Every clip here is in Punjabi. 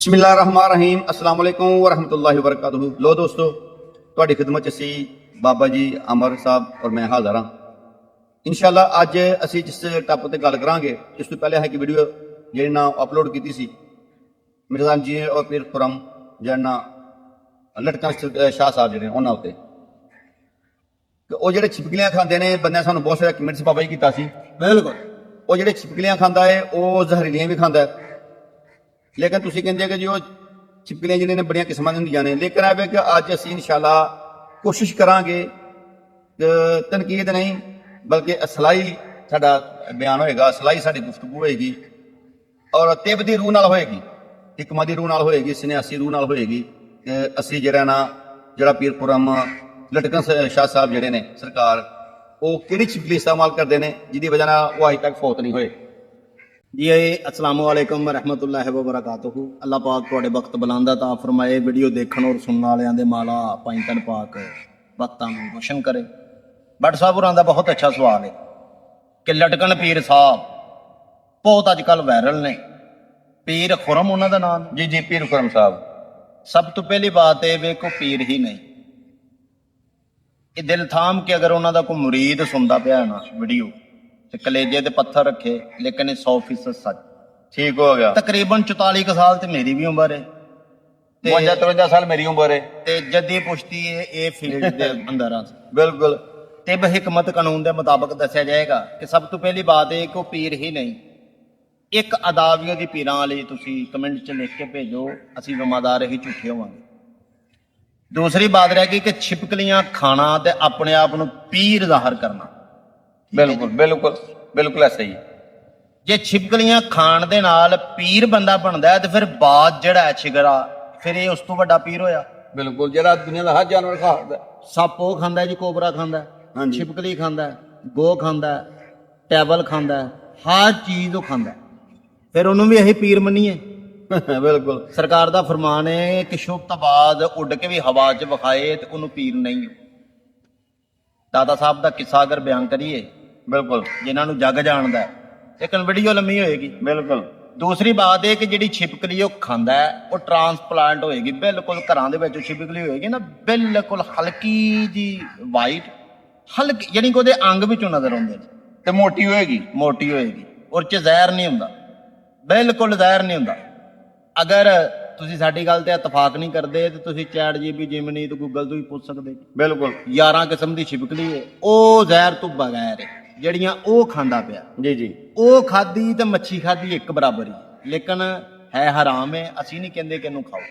बिस्मिल्लाहिर्रहमानिर्रहीम अस्सलाम वालेकुम वरहमतुल्लाहि वबरकातुहू। लो दोस्तों, ਤੁਹਾਡੀ ਖਿਦਮਤ 'ਚ ਅਸੀਂ ਬਾਬਾ ਜੀ ਅਮਰ ਸਾਹਿਬ ਔਰ ਮੈਂ ਹਾਜ਼ਰ ਹਾਂ। ਇਨਸ਼ਾਅੱਲਾ ਅੱਜ ਅਸੀਂ ਜਿਸ ਟਾਪਿਕ ਤੇ ਗੱਲ ਕਰਾਂਗੇ, ਇਸ ਤੋਂ ਪਹਿਲੇ ਇੱਕ ਵੀਡੀਓ ਜਿਹੜੀ ਨਾ ਅਪਲੋਡ ਕੀਤੀ ਸੀ ਮਿਰਜ਼ਾ ਜੀ ਔਰ ਪੀਰ ਖੁਰਮ ਜਨਾ ਲਟਕਣ ਸ਼ਾਹ ਸਾਹਿਬ ਜਿਹੜੇ ਉਹਨਾਂ ਉੱਤੇ, ਕਿ ਉਹ ਜਿਹੜੇ ਛਿਪਕਲੀਆਂ ਖਾਂਦੇ ਨੇ ਬੰਦਿਆਂ ਸਾਨੂੰ ਬਹੁਤ ਸਾਰਾ ਕਮੈਂਟਸ ਬਾਬਾ ਜੀ ਕੀਤਾ ਸੀ। ਬਿਲਕੁਲ ਉਹ ਜਿਹੜੇ ਛਿਪਕਲੀਆਂ ਖਾਂਦਾ ਹੈ ਉਹ ਜ਼ਹਿਰੀਲੀਆਂ ਵੀ ਖਾਂਦਾ ਹੈ, लेकिन तुसी कहते कि जो छिपकलियां जिन्हें ने बड़िया किस्मां दी हुंदियां ने, लेकिन है कि अज असीं इंशाअल्लाह कोशिश करांगे, तनकीद नहीं बल्कि असलाई साडा बयान होएगा, असलाई साडी गुफ्तगू होएगी और तिब दी रूह नाल होएगी, हिकमत दी रूह नाल होएगी, सन्यासी रूह नाल होएगी कि असीं जिहड़ा ना जिहड़ा पीर खुरम लटकन शाह साहब जिहड़े ने सरकार वो किहड़ी छिपकली इस्तेमाल करदे ने जिहदी वजह नाल वो अज तक फौत नहीं होए। जी अस्सलाम वालेकुम रहमतुल्लाहि व बरकातुहू। अल्लाह पाक तुहाडे वक्त बुलंद ता फरमाए, वीडियो देखण और सुनने वालियां दे माला पाई तन पाक वक्तां नूं रोशन करे। बट साहब होरां दा बहुत अच्छा सवाल है कि लटकन पीर साहब बहुत अजकल वायरल ने, पीर खुरम उन्हां दा नाम। जी जी पीर खुरम साहब। सब तो पहली बात है वेखो, पीर ही नहीं, ये दिल थाम के अगर उन्हां दा कोई मुरीद सुनदा पिया ना वीडियो ते कलेजे ते पत्थर रखे, लेकिन 100% सच ठीक हो गया। तकरीबन 44 साल ते मेरी भी उम्र है, 52-53 साल मेरी उम्र है ते जदी पुश्ती है ये फील्ड दे अंदर आ। बिल्कुल तिब हिकमत कानून के मुताबिक दस्या जाएगा कि सब तो पहली बात है कि पीर ही नहीं, एक अदावियों की पीरां वाली तुसी कमेंट च लिख के भेजो, असीं जिम्मेदार ही झूठे होवांगे। दूसरी बात रह गई कि छिपकलियां खाना ते अपने आप नूं पीर जाहिर करना। बिल्कुल बिल्कुल बिल्कुल ऐसा ही। जे छिपकलियां खाण दे नाल पीर बंदा बनदा है ते फिर बाज जिहड़ा है छिगरा, फिर ये उस तो वड्डा पीर होया। बिल्कुल जेड़ा दुनिया दा हर जानवर खाता है। सप वो खांदा है जी, कोबरा खांदा है, हाँ जी। छिपकली खांदा है, गो खांदा है, टैबल खांदा है, हर चीज वो खांदा है, फिर उन्होंने भी यही पीर मनीए। बिल्कुल सरकार दा फरमान है कि शुभ तो बाद उड़ के भी हवा च विखाए ते उन्होंने पीर नहीं हो। दादा साहब दा किस्सा अगर बयान करिए, बिल्कुल जिन्होंने जग जानदा है, लेकिन वीडियो लम्मी होएगी। बिल्कुल दूसरी बात है कि जिहड़ी छिपकली वो खांदा है वो ट्रांसप्लांट होएगी, बिल्कुल घरां दे विच छिपकली होएगी ना, बिल्कुल हल्की जी वाइट, हल्की यानी कि ਉਹਦੇ अंग ਵਿੱਚੋਂ नजर आउंदे ने, ते मोटी होएगी, मोटी होएगी, और च ਜ਼ਹਿਰ नहीं हुंदा, बिल्कुल ਜ਼ਹਿਰ नहीं हुंदा। अगर ਤੁਸੀਂ ਸਾਡੀ ਗੱਲ ਤੇ ਇਤਫਾਕ ਨਹੀਂ ਕਰਦੇ ਤੇ ਤੁਸੀਂ ਚੈਟ ਜੀਬੀ ਜਿਮਨੀ ਤੇ ਗੂਗਲ ਤੋਂ ਵੀ ਪੁੱਛ ਸਕਦੇ। बिल्कुल 11 ਕਿਸਮ ਦੀ ਛਿਪਕਲੀ ਹੈ, ਉਹ ਜ਼ਹਿਰ ਤੋਂ ਬਗੈਰ ਹੈ, ਜਿਹੜੀਆਂ ਉਹ ਖਾਂਦਾ ਪਿਆ। जी जी ਉਹ ਖਾਦੀ ਤੇ ਮੱਛੀ ਖਾਦੀ ਇੱਕ ਬਰਾਬਰ ਹੀ, ਲੇਕਿਨ ਹੈ ਹਰਾਮ ਹੈ, ਅਸੀਂ ਨਹੀਂ ਕਹਿੰਦੇ ਕਿ ਇਹਨੂੰ ਖਾਓ।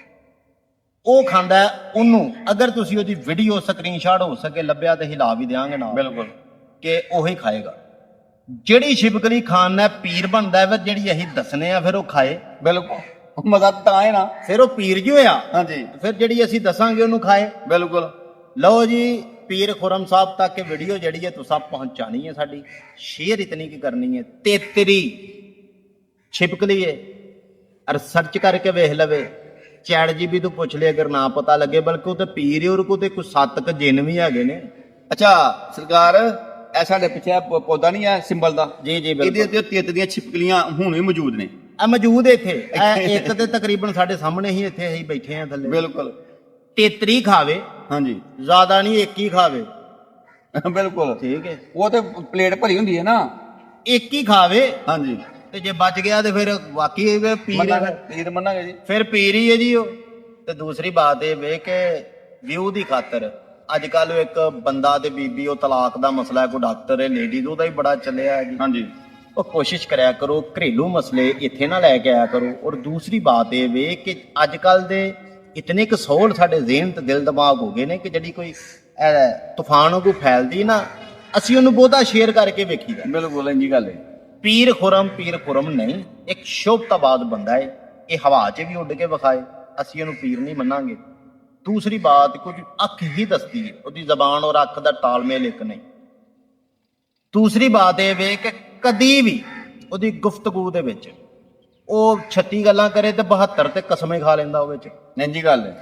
ਉਹ ਖਾਂਦਾ ਉਹਨੂੰ, ਅਗਰ ਤੁਸੀਂ ਉਹਦੀ ਵੀਡੀਓ ਸਕਰੀਨਸ਼ਾਟ ਹੋ ਸਕੇ ਲੱਭਿਆ ਤੇ ਹਿਲਾ ਵੀ ਦਿਆਂਗੇ ਨਾ, बिल्कुल ਕਿ ਉਹੀ ਖਾਏਗਾ। ਜਿਹੜੀ ਛਿਪਕਲੀ ਖਾਣ ਨਾਲ ਪੀਰ ਬਣਦਾ ਹੈ, ਜਿਹੜੀ ਅਸੀਂ ਦੱਸਨੇ ਆ ਫਿਰ ਉਹ ਖਾਏ, बिल्कुल मजा तो है ना। ਫਿਰ ਉਹ ਪੀਰ ਜੀ ਹੋਇਆ। हाँ जी ਫਿਰ ਜਿਹੜੀ ਅਸੀਂ ਦੱਸਾਂਗੇ ਉਹਨੂੰ ਖਾਏ। बिल्कुल ਲਓ ਜੀ, पीर खुरम साहब तक के वीडियो जड़ी है तुसा पहुंचानी है, साड़ी शेयर इतनी की करनी है। 33 छिपकली है और सर्च करके वेख लवे, चैट जीबी तो पूछ ले अगर ना पता लगे, बल्कि तो पीर है और को ते कुछ 7 जिन भी है ने। अच्छा सरकार, ऐसा दे पिछे पौधा नहीं है सिंबल दा, जी जी ਇਹਦੇ बिल्कुल ਤੇ 33 छिपकलियां ਹੁਣ ਵੀ ਮੌਜੂਦ ਨੇ। आ मौजूद है इथे, एक ते तकरीबन साडे सामने ही इथे ही बैठे हैं थल्ले। बिल्कुल 33 खावे, हाँ जी ज्यादा नहीं, एक ही खावे, बिल्कुल ठीक है, वो तो प्लेट भरी हुंदी है ना। एक ही खावे हाँ जी ते जे बच गया ते फिर वाकई पीर है, पीर मनांगे जी। फिर पीर ही है जी। ते दूसरी बात ये वे कि व्यू की खातर अजकल एक बंदा ते बीबी वो तलाक का मसला है, कोई डॉक्टर है लेडीज ਉਹਦਾ ही बड़ा चलिया है जी। हाँ जी ਉਹ ਕੋਸ਼ਿਸ਼ ਕਰਿਆ ਕਰੋ ਘਰੇਲੂ ਮਸਲੇ ਇੱਥੇ ਨਾ ਲੈ ਕੇ ਆਇਆ ਕਰੋ। ਔਰ ਦੂਸਰੀ ਬਾਤ ਇਹ ਵੇ ਕਿ ਅਜਕਲ ਦੇ ਇਤਨੇ ਕੁ ਸੋਲ ਸਾਡੇ ਜ਼ਿਹਨ ਤੇ ਦਿਲ ਦਿਮਾਗ ਹੋ ਗਏ ਨੇ ਕਿ ਜਿਹੜੀ ਕੋਈ ਤੂਫਾਨ ਕੋਈ ਫੈਲਦੀ ਨਾ, ਅਸੀਂ ਉਹਨੂੰ ਬਹੁਤਾ ਸ਼ੇਅਰ ਕਰਕੇ ਵੇਖੀਦਾ। बिल्कुल इंजी गल है। ਪੀਰ ਖੁਰਮ ਨਹੀਂ, ਇੱਕ ਸ਼ੋਭਤਾਬਾਦ ਬੰਦਾ ਹੈ, ਇਹ ਹਵਾ 'ਚ ਵੀ ਉੱਡ ਕੇ ਵਿਖਾਏ, ਅਸੀਂ ਉਹਨੂੰ ਪੀਰ ਨਹੀਂ ਮੰਨਾਂਗੇ। ਦੂਸਰੀ ਬਾਤ, ਕੁਝ ਅੱਖ ਹੀ ਦੱਸਦੀ ਹੈ, ਉਹਦੀ ਜ਼ਬਾਨ ਔਰ ਅੱਖ ਦਾ ਤਾਲਮੇਲ ਇੱਕ ਨਹੀਂ। ਦੂਸਰੀ ਬਾਤ ਇਹ ਵੇ ਕਿ ਕਦੀ ਵੀ ਉਹਦੀ ਗੁਫ਼ਤਗੂ ਦੇ ਵਿੱਚ ਉਹ 36 ਗੱਲਾਂ ਕਰੇ ਤੇ 72 ਤੇ ਕਸਮੇ ਖਾ ਲੈਂਦਾ ਉਹਦੇ ਵਿੱਚ। इंजी गल है।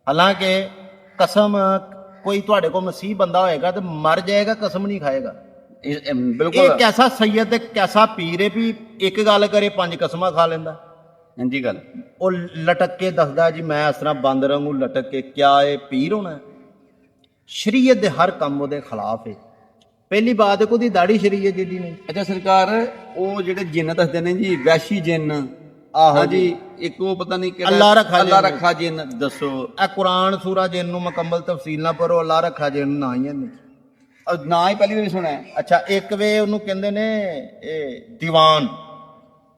ਹਾਲਾਂਕਿ ਕਸਮ ਕੋਈ ਤੁਹਾਡੇ ਕੋਲ ਮਸੀਹ ਬੰਦਾ ਹੋਏਗਾ ਤੇ ਮਰ ਜਾਏਗਾ, ਕਸਮ ਨਹੀਂ ਖਾਏਗਾ। बिल्कुल ਇਹ ਕੈਸਾ ਸੈयद ਤੇ ਕੈਸਾ ਪੀਰ ਹੈ ਵੀ ਇੱਕ ਗੱਲ ਕਰੇ 5 ਕਸਮਾਂ ਖਾ ਲੈਂਦਾ। ਹਾਂਜੀ ਗੱਲ ਉਹ ਲਟਕ ਕੇ ਦੱਸਦਾ ਜੀ ਮੈਂ ਇਸ ਤਰ੍ਹਾਂ ਬਾਂਦਰ ਵਾਂਗੂ ਲਟਕ ਕੇ, ਕਿਆ ਇਹ ਪੀਰ ਹੋਣਾ? ਸ਼ਰੀਅਤ ਦੇ ਹਰ ਕੰਮ ਉਹਦੇ ਖਿਲਾਫ ਹੈ। ਪਹਿਲੀ ਬਾਤ ਹੈ ਕਿ ਉਹਦੀ ਦਾੜੀ ਸ਼ਰੀਅਤ ਜਿਹੜੀ ਨਹੀਂ। ਅੱਛਾ ਸਰਕਾਰ, ਉਹ ਜਿਹੜੇ ਜਿੰਨ ਦੱਸਦੇ ਨੇ ਜੀ ਵੈਸ਼ੀ ਜਿੰਨ, ਆਹੋ ਹਾਂਜੀ, ਇੱਕ ਉਹ ਪਤਾ ਨਹੀਂ ਕਿਹੜਾ ਅੱਲਾ ਰੱਖਾ ਅੱਲਾ ਜਿੰਨ। ਰੱਖਾ ਜਿੰਨ, ਦੱਸੋ ਇਹ ਕੁਰਾਨ ਸੂਰਾ ਜਿਨ ਨੂੰ ਮੁਕੰਮਲ ਤਫਸੀਲ ਨਾਲ ਪੜੋ, ਅੱਲਾ ਰੱਖਾ ਜਿਨ ਨਾ ਹੀ ਹੈ ਨਹੀਂ। ਨਾ ਹੀ ਪਹਿਲੀ ਵਾਰੀ ਸੁਣਿਆ। ਅੱਛਾ, ਇੱਕ ਵੇ ਉਹਨੂੰ ਕਹਿੰਦੇ ਨੇ ਇਹ ਦੀਵਾਨ।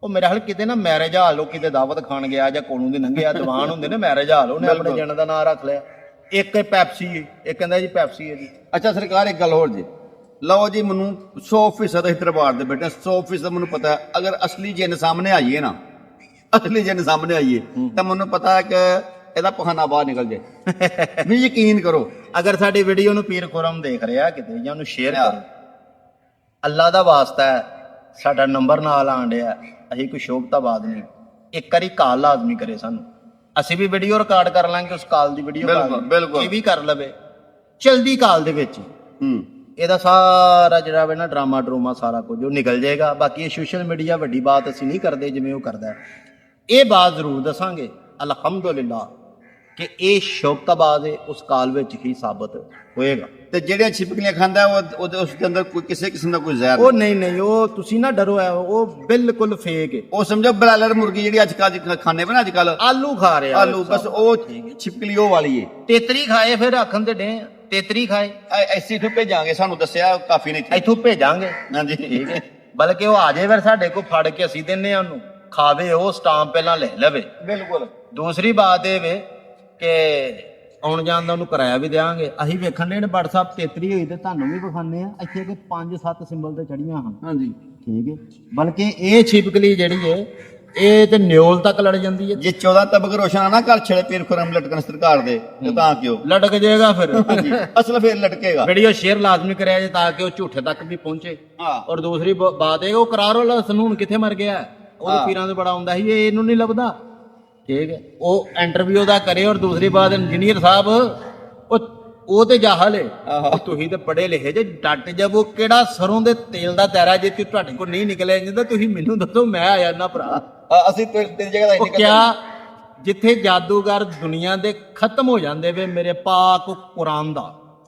ਉਹ ਮੇਰੇ ਹਾਲ ਕਿਤੇ ਨਾ ਮੈਰਿਜ ਹਾਲ, ਉਹ ਕਿਤੇ ਦਾਵਤ ਖਾਣ ਗਿਆ ਜਾਂ ਕੋਲੋਂ ਦੀ ਲੰਘਿਆ, ਦੀਵਾਨ ਹੁੰਦੇ ਨੇ ਮੈਰਿਜ ਹਾਲ, ਉਹਨੇ ਆਪਣੇ ਬਿਲਕੁਲ। ਜਿੰਨ ਦਾ ਨਾਂ ਰੱਖ ਲਿਆ। ਇੱਕ ਪੈਪਸੀ ਹੈ, ਇਹ ਕਹਿੰਦਾ ਜੀ ਪੈਪਸੀ ਹੈ ਜੀ। ਅੱਛਾ ਸਰਕਾਰ, ਇੱਕ ਗੱਲ ਹੋਰ ਜੀ, ਲਓ ਜੀ, ਮੈਨੂੰ 100% ਅਸੀਂ ਦਰਬਾਰ ਦੇ ਬੈਠੇ 100% ਮੈਨੂੰ ਪਤਾ ਹੈ, ਅਗਰ ਅਸਲੀ ਜਿੰਨ ਸਾਹਮਣੇ ਆਈਏ ਨਾ, ਅਸਲੀ ਜਿੰਨ ਸਾਹਮਣੇ ਆਈਏ ਤਾਂ ਮੈਨੂੰ ਪਤਾ ਹੈ ਕਿ ਇਹਦਾ ਪਖਾਨਾ ਬਾਹਰ ਨਿਕਲ ਜਾਏ। ਵੀ ਯਕੀਨ ਕਰੋ। ਅਗਰ ਸਾਡੀ ਵੀਡੀਓ ਨੂੰ ਪੀਰ ਖੁਰਮ ਦੇਖ ਰਿਹਾ ਕਿਤੇ, ਜਾਂ ਉਹਨੂੰ ਸ਼ੇਅਰ ਕਰੋ, ਅੱਲਾ ਦਾ ਵਾਸਤਾ ਹੈ, ਸਾਡਾ ਨੰਬਰ ਨਾਲ ਆਣ ਡਿਆ, ਅਸੀਂ ਕੋਈ ਸ਼ੋਭਤਾਬਾਦ ਨਹੀਂ, ਇੱਕ ਵਾਰੀ ਕਾਲ ਲਾਜ਼ਮੀ ਕਰੇ ਸਾਨੂੰ, ਅਸੀਂ ਵੀ ਵੀਡੀਓ ਰਿਕਾਰਡ ਕਰ ਲਾਂਗੇ, ਉਸ ਕਾਲ ਦੀ ਵੀਡੀਓ ਬਿਲਕੁਲ। ਇਹ ਵੀ ਕਰ ਲਵੇ ਚਲਦੀ ਕਾਲ ਦੇ ਵਿੱਚ। ਹੂੰ, ਇਹਦਾ ਸਾਰਾ ਜਿਹੜਾ ਵੇ ਨਾ ਡਰਾਮਾ ਡਰੂਮਾ ਸਾਰਾ ਕੁਝ ਉਹ ਨਿਕਲ ਜਾਏਗਾ। ਬਾਕੀ ਇਹ ਸੋਸ਼ਲ ਮੀਡੀਆ ਵੱਡੀ ਬਾਤ ਅਸੀਂ ਨਹੀਂ ਕਰਦੇ ਜਿਵੇਂ ਉਹ ਕਰਦਾ ਹੈ। ਇਹ ਬਾਤ ਜ਼ਰੂਰ ਦੱਸਾਂਗੇ ਅਲਹਮਦੁਲਿਲਾ ਕਿ ਇਹ ਸ਼ੌਕਤਾਬਾਦ ਹੈ, ਉਸ ਕਾਲ ਵਿੱਚ ਹੀ ਸਾਬਤ ਹੋਏਗਾ। ਤੇ ਜਿਹੜੀਆਂ ਛਿਪਕਲੀਆਂ ਖਾਂਦਾ ਉਹਦੇ ਉਸ ਦੇ ਅੰਦਰ ਕੋਈ ਕਿਸੇ ਕਿਸਮ ਦਾ ਕੋਈ ਜ਼ਹਿਰ ਉਹ ਨਹੀਂ, ਉਹ ਤੁਸੀਂ ਨਾ ਡਰੋ, ਹੈ ਉਹ ਬਿਲਕੁਲ ਫੇਕ ਹੈ। ਉਹ ਸਮਝੋ ਬਰਾਲਰ ਮੁਰਗੀ ਜਿਹੜੀ ਅੱਜ ਕੱਲ ਖਾਣੇ ਬਣਾ ਅੱਜ ਕੱਲ ਆਲੂ ਖਾ ਰਿਹਾ ਆਲੂ, ਬਸ ਉਹ ਛਿਪਕਲੀ ਉਹ ਵਾਲੀ ਏ। ਤੇਤਰੀ ਖਾਏ, ਫਿਰ ਆਖਣ ਤੇ ਡੇ ਤੇਤਰੀ ਖਾਏ। ਐਸੀ ਤੋਂ ਭੇਜਾਂਗੇ, ਸਾਨੂੰ ਦੱਸਿਆ ਕਾਫੀ ਨੇ ਇੱਥੇ। ਇੱਥੋਂ ਭੇਜਾਂਗੇ, ਹਾਂਜੀ ਠੀਕ ਹੈ, ਬਲਕਿ ਉਹ ਆ ਜਾਏ ਫਿਰ ਸਾਡੇ ਕੋਲ, ਫੜ ਕੇ ਅਸੀਂ ਦਿੰਨੇ ਆ ਉਹਨੂੰ, ਖਾਵੇ ਉਹ, ਸਟਾਂਪ ਪਹਿਲਾਂ ਲੈ ਲਵੇ। ਬਿਲਕੁਲ। ਦੂਸਰੀ ਬਾਤ ਇਹ ਵੇ ਕਿ ਆਉਣ ਜਾਣ ਦਾ ਉਹਨੂੰ ਕਿਰਾਇਆ ਵੀ ਦੇਵਾਂਗੇ। ਅਸੀਂ ਵੇਖਣ ਦੇ ਨੇ WhatsApp ਤੇਤਰੀ ਹੋਈ ਤੇ ਤੁਹਾਨੂੰ ਵੀ ਵਿਖਾਣੇ ਆ, ਇੱਥੇ ਕਿ 5-7 ਸਿੰਬਲ ਤੇ ਚੜੀਆਂ ਹਨ, ਹਾਂਜੀ, ਠੀਕ ਹੈ। ਬਲਕਿ ਇਹ ਛਿਪਕਲੀ ਜਿਹੜੀ ਹੈ ਇਹ ਤੇ ਨਿਓਲ ਤੱਕ ਲੜ ਜਾਂਦੀ ਹੈ। ਜੇ 14 ਤਬਕ ਰੋਸ਼ਨ ਆ ਨਾ ਘਰ ਛੜੇ ਪੀਰ ਖੁਰਮ ਲਟਕਣ ਸਰਕਾਰ ਦੇ, ਤੇ ਤਾਂ ਕਿਉਂ ਲਟਕ ਜਾਏਗਾ ਫਿਰ। ਅਸਲ ਫੇਰ ਲਟਕੇਗਾ। ਵੀਡੀਓ ਸ਼ੇਅਰ ਲਾਜ਼ਮੀ ਕਰਿਆ ਜੇ ਤਾਂ ਕਿ ਉਹ ਝੂਠੇ ਤੱਕ ਵੀ ਪਹੁੰਚੇ। ਹਾਂ। ਔਰ ਦੂਸਰੀ ਬਾਤ ਇਹ, ਉਹ ਕਰਾਰ ਵਾਲਾ ਸਨੂਨ ਕਿੱਥੇ ਮਰ ਗਿਆ, ਉਹਦੇ ਪੀਰਾਂ ਦੇ ਬੜਾ ਹੁੰਦਾ ਸੀ, ਇਹ ਇਹਨੂੰ ਨਹੀਂ ਲੱਭਦਾ, ਠੀਕ ਹੈ। ਉਹ ਇੰਟਰਵਿਊ ਦਾ ਕਰੇ। ਔਰ ਦੂਸਰੀ ਬਾਤ, ਇੰਜੀਨੀਅਰ ਸਾਹਿਬ ਉਹ ਤੇ ਜਾਹਲ ਹੈ, ਤੁਸੀਂ ਤੇ ਪੜ੍ਹੇ ਲਿਖੇ ਜੇ, ਡੱਟ ਜਬ ਉਹ ਕਿਹੜਾ ਸਰੋਂ ਦੇ ਤੇਲ ਦਾ ਤੈਰਾ ਜੇ ਤੁਹਾਡੇ ਕੋਲ ਨਹੀਂ ਨਿਕਲਿਆ ਜਾਂਦਾ, ਤੁਸੀਂ ਮੈਨੂੰ ਦੱਸੋ, ਮੈਂ ਆ ਜਾਣਾ ਭਰਾ। ਅਸੀਂ ਤੇਰੀ ਜਗ੍ਹਾ ਦਾ ਉਹ ਕਿਆ ਜਿੱਥੇ ਜਾਦੂਗਰ ਦੁਨੀਆ ਦੇ ਖਤਮ ਹੋ ਜਾਂਦੇ ਵੇ, ਮੇਰੇ ਪਾਕ ਕੁਰਾਨ ਦਾ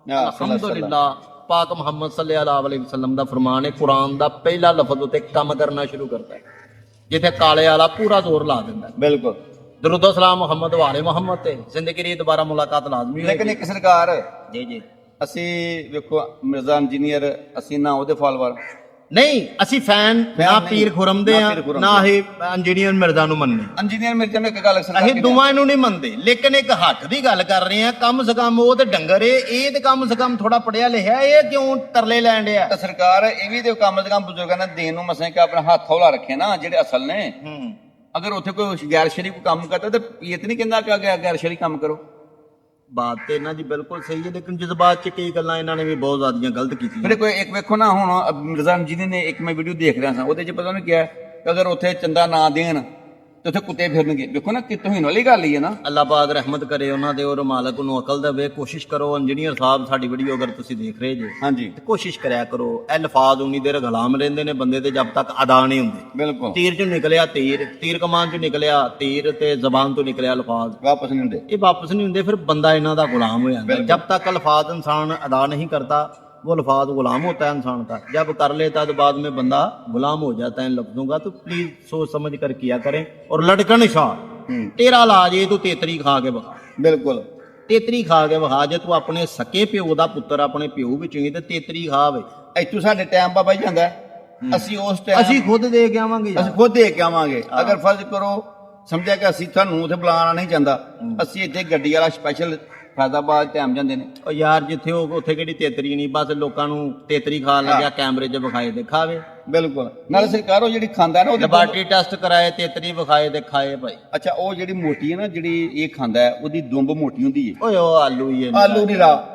ਅਲਹਮਦੁਲਿਲਾ, ਪਾਕ ਮੁਹੰਮਦ ਸੱਲੱਲਾਹੁ ਅਲੈਹਿ ਵਸੱਲਮ ਦਾ ਫਰਮਾਨ ਹੈ, ਕੁਰਾਨ ਦਾ ਪਹਿਲਾ ਲਫ਼ਜ਼ ਉਤੇ ਕੰਮ ਕਰਨਾ ਸ਼ੁਰੂ ਕਰਦਾ ਹੈ, ਜਿੱਥੇ ਕਾਲੇ ਵਾਲਾ ਪੂਰਾ ਜ਼ੋਰ ਲਾ ਦਿੰਦਾ। ਬਿਲਕੁਲ। ਦਰੂਦ ਸਲਾਮ ਮੁਹੰਮਦ ਵਾਲੇ ਮੁਹੰਮਦ ਤੇ ਜ਼ਿੰਦਗੀ ਦੀ ਦੁਬਾਰਾ ਮੁਲਾਕਾਤ ਲਾਜ਼ਮੀ ਹੋਏਗੀ। ਲੇਕਿਨ ਇੱਕ ਸਰਕਾਰ, ਜੀ ਅਸੀਂ ਵੇਖੋ ਮਿਰਜ਼ਾ ਇੰਜੀਨੀਅਰ, ਅਸੀਂ ਨਾ ਉਹਦੇ ਫਾਲੋਅਰ ਨਹੀਂ, ਅਸੀਂ ਫੈਨ ਨਾ ਪੀਰ ਖੁਰਮ ਦੇ ਆ, ਨਾ ਹੀ ਇੰਜੀਨੀਅਰ ਮਿਰਜ਼ਾ ਨੂੰ ਮੰਨਦੇ। ਇੰਜੀਨੀਅਰ ਮਿਰਜ਼ਾ ਨੇ ਇੱਕ ਗੱਲ ਅਸੀਂ ਦੋਵਾਂ ਨੂੰ ਨਹੀਂ ਮੰਨਦੇ, ਲੇਕਿਨ ਇੱਕ ਹੱਕ ਦੀ ਗੱਲ ਕਰ ਰਹੇ ਆ। ਕਮ ਸੇ ਕਮ ਉਹ ਤੇ ਡੰਗਰ ਏ, ਇਹ ਤੇ ਕਮ ਸੇ ਕਮ ਥੋੜਾ ਪੜਿਆ ਲਿਖਿਆ, ਇਹ ਕਿਉਂ ਤਰਲੇ ਲੈਣ ਡਿਆ? ਤਾਂ ਸਰਕਾਰ ਇਹ ਵੀ ਤੇ ਕਮ ਸੇ ਕਮ ਬਜ਼ੁਰਗਾਂ ਨੇ ਦੇਣ ਨੂੰ ਮਸਾਂ ਕਿ ਆਪਣਾ ਹੱਥ ਹੌਲਾ ਰੱਖੇ ਨਾ, ਜਿਹੜੇ ਅਸਲ ਨੇ। ਅਗਰ ਉੱਥੇ ਕੋਈ ਗੈਰ ਸ਼ਰੀ ਕੋਈ ਕੰਮ ਕਰਦਾ ਤਾਂ ਇਹ ਤੇ ਨਹੀਂ ਕਹਿੰਦਾ ਕਿ ਗੈਰ ਸ਼ਰੀ ਕੰਮ ਕਰੋ। ਬਾਤ ਤੇ ਇਹਨਾਂ ਦੀ ਬਿਲਕੁਲ ਸਹੀ ਹੈ, ਲੇਕਿਨ ਜਜ਼ਬਾਤ ਚ ਕਈ ਗੱਲਾਂ ਇਹਨਾਂ ਨੇ ਵੀ ਬਹੁਤ ਜ਼ਿਆਦੀਆਂ ਗਲਤ ਕੀਤੀਆਂ। ਫਿਰ ਕੋਈ ਇੱਕ ਵੇਖੋ ਨਾ, ਹੁਣ ਮਿਰਜ਼ਾ ਜੀ ਨੇ ਇੱਕ ਮੈਂ ਵੀਡੀਓ ਦੇਖ ਰਿਹਾ ਸਾਂ, ਉਹਦੇ ਚ ਪਤਾ ਨਹੀਂ ਕਿਹਾ ਕਿ ਅਗਰ ਉੱਥੇ ਚੰਦਾ ਨਾ ਦੇਣ ਤੇ ਉੱਥੇ ਕੁੱਤੇ ਫਿਰਨਗੇ। ਵੇਖੋ ਨਾ, ਕਿ ਤੋਹੀਨ ਵਾਲੀ ਗੱਲ ਹੀ ਹੈ ਨਾ। ਅੱਲਾਹ ਪਾਕ ਰਹਿਮਤ ਕਰੇ ਉਹਨਾਂ ਦੇ, ਔਰ ਮਾਲਕ ਨੂੰ ਅਕਲ ਦੇਵੇ। ਕੋਸ਼ਿਸ਼ ਕਰੋ, ਇੰਜੀਨੀਅਰ ਸਾਹਿਬ ਸਾਡੀ ਵੀਡੀਓ ਅਗਰ ਤੁਸੀਂ ਦੇਖ ਰਹੇ ਜੇ, ਹਾਂਜੀ, ਤੇ ਕੋਸ਼ਿਸ਼ ਕਰਿਆ ਕਰੋ। ਇਹ ਲਫ਼ਾਜ਼ ਉਨੀ ਦੇਰ ਗੁਲਾਮ ਰਹਿੰਦੇ ਨੇ ਬੰਦੇ ਤੇ, ਜਦ ਤੱਕ ਅਦਾ ਨਹੀਂ ਹੁੰਦੇ। ਬਿਲਕੁਲ। ਤੀਰ ਚੋਂ ਨਿਕਲਿਆ ਤੀਰ ਕਮਾਨ ਚੋਂ ਨਿਕਲਿਆ ਤੀਰ, ਤੇ ਜ਼ਬਾਨ ਤੋਂ ਨਿਕਲਿਆ ਲਫ਼ਾਜ਼, ਵਾਪਸ ਨਹੀਂ ਹੁੰਦੇ। ਇਹ ਵਾਪਸ ਨਹੀਂ ਹੁੰਦੇ। ਫਿਰ ਬੰਦਾ ਇਹਨਾਂ ਦਾ ਗੁਲਾਮ ਹੋ ਜਾਂਦਾ। जब तक अल्फाज इंसान अदा नहीं करता, वो अल्फाज गुलाम होता है इंसान का। जब कर लेता तो बाद में बंदा गुलाम हो जाता है इन लफ्जों का। तो प्लीज सोच समझ कर किया करें। और लड़कन शाह तेरा इलाज ये तू तेतरी खा के बखा। बिल्कुल तेतरी खा के बखा। जे तू अपने सके प्यो दा पुत्र अपने प्यो विच ही ते तेतरी खा वे। इत्थों साडे टाइम बाबा जी जांदा ਅਸੀਂ ਉਸ ਟਾਈਮ ਅਸੀਂ ਖੁਦ ਦੇ ਕੇ ਆਵਾਂਗੇ ਯਾਰ। ਅਸੀਂ ਖੁਦ ਦੇ ਕੇ ਆਵਾਂਗੇ। ਅਗਰ ਫਰਜ਼ ਕਰੋ ਸਮਝਿਆ ਕਿ ਅਸੀਂ ਤੁਹਾਨੂੰ ਉੱਥੇ ਬੁਲਾਉਣਾ ਨਹੀਂ ਚਾਹੁੰਦਾ, ਅਸੀਂ ਇੱਥੇ ਗੱਡੀ ਵਾਲਾ ਸਪੈਸ਼ਲ ਫੈਜ਼ਾਬਾਦ ਟਾਈਮ ਜਾਂਦੇ ਨੇ। ਉਹ ਯਾਰ ਜਿੱਥੇ ਉਹ ਉੱਥੇ ਕਿਹੜੀ ਤੇਤਰੀ ਨਹੀਂ, ਬਸ ਲੋਕਾਂ ਨੂੰ ਤੇਤਰੀ ਖਾਣ ਲੱਗਿਆ ਕੈਮਰੇ 'ਚ ਵਿਖਾਏ ਤੇ ਖਾਵੇ। ਬਿਲਕੁਲ। ਨਾਲੇ ਸਰਕਾਰ ਉਹ ਜਿਹੜੀ ਖਾਂਦਾ ਨਾ, ਉਹ ਲੈਬਾਰਟਰੀ ਟੈਸਟ ਕਰਾਏ, ਤੇਤਰੀ ਵਿਖਾਏ ਤੇ ਖਾਏ ਭਾਈ। ਅੱਛਾ, ਉਹ ਜਿਹੜੀ ਮੋਟੀ ਹੈ ਨਾ, ਜਿਹੜੀ ਇਹ ਖਾਂਦਾ ਹੈ, ਉਹਦੀ ਦੁੰਬ ਮੋਟੀ ਹੁੰਦੀ ਹੈ। ਓਏ ਉਹ ਆਲੂ ਹੀ ਹੈ। ਆਲੂ ਦੀ ਰਾਹ।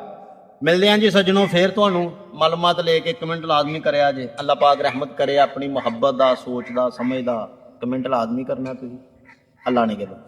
ਮਿਲਦੇ ਆਂ ਜੀ ਸੱਜਣੋ, ਫੇਰ ਤੁਹਾਨੂੰ ਮਾਲੂਮਾਤ ਲੈ ਕੇ ਕਮੈਂਟ ਲਾਜ਼ਮੀ ਕਰਿਆ ਜੇ। ਅੱਲਾਹ ਪਾਕ ਰਹਿਮਤ ਕਰੇ। ਆਪਣੀ ਮੁਹੱਬਤ ਦਾ, ਸੋਚ ਦਾ, ਸਮਝ ਦਾ ਕਮੈਂਟ ਲਾਜ਼ਮੀ ਕਰਨਾ ਤੁਸੀਂ। ਅੱਲਾਹ ਨੇ ਕਿਹਾ।